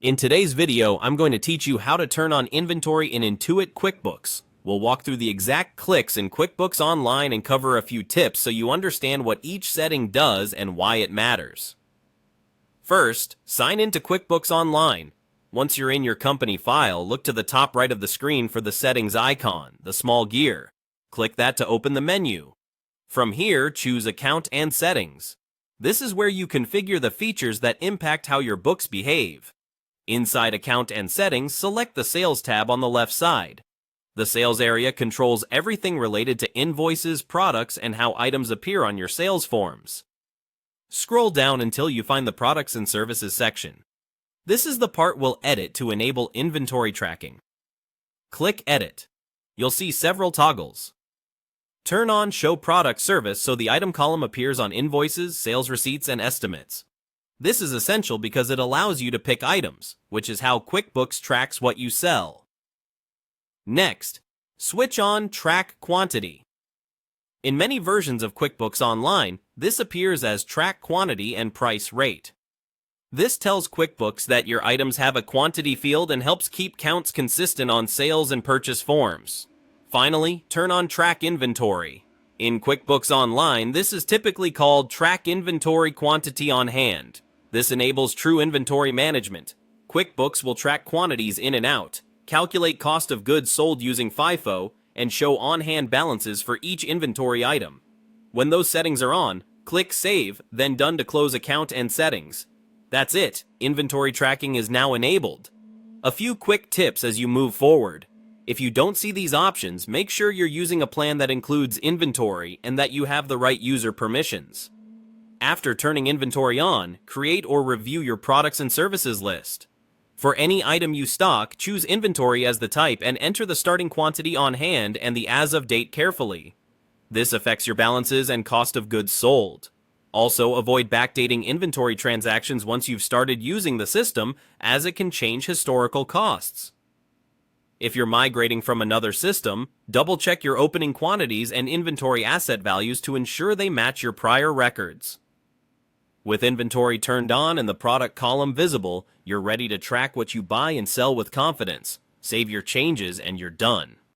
In today's video, I'm going to teach you how to turn on inventory in Intuit QuickBooks. We'll walk through the exact clicks in QuickBooks Online and cover a few tips so you understand what each setting does and why it matters. First, sign into QuickBooks Online. Once you're in your company file, look to the top right of the screen for the settings icon, the small gear. Click that to open the menu. From here, choose Account and Settings. This is where you configure the features that impact how your books behave. Inside Account and Settings, select the Sales tab on the left side. The Sales area controls everything related to invoices, products, and how items appear on your sales forms. Scroll down until you find the Products and Services section. This is the part we'll edit to enable inventory tracking. Click Edit. You'll see several toggles. Turn on Show Product Service so the item column appears on invoices, sales receipts, and estimates. This is essential because it allows you to pick items, which is how QuickBooks tracks what you sell. Next, switch on Track Quantity. In many versions of QuickBooks Online, this appears as Track Quantity and Price Rate. This tells QuickBooks that your items have a quantity field and helps keep counts consistent on sales and purchase forms. Finally, turn on Track Inventory. In QuickBooks Online, this is typically called Track Inventory Quantity on Hand. This enables true inventory management. QuickBooks will track quantities in and out, calculate cost of goods sold using FIFO, and show on-hand balances for each inventory item. When those settings are on, click Save, then Done to close Account and Settings. That's it, inventory tracking is now enabled. A few quick tips as you move forward. If you don't see these options, make sure you're using a plan that includes inventory and that you have the right user permissions. After turning inventory on, create or review your products and services list. For any item you stock, choose inventory as the type and enter the starting quantity on hand and the as of date carefully. This affects your balances and cost of goods sold. Also, avoid backdating inventory transactions once you've started using the system, as it can change historical costs. If you're migrating from another system, double-check your opening quantities and inventory asset values to ensure they match your prior records. With inventory turned on and the product column visible, you're ready to track what you buy and sell with confidence. Save your changes and you're done.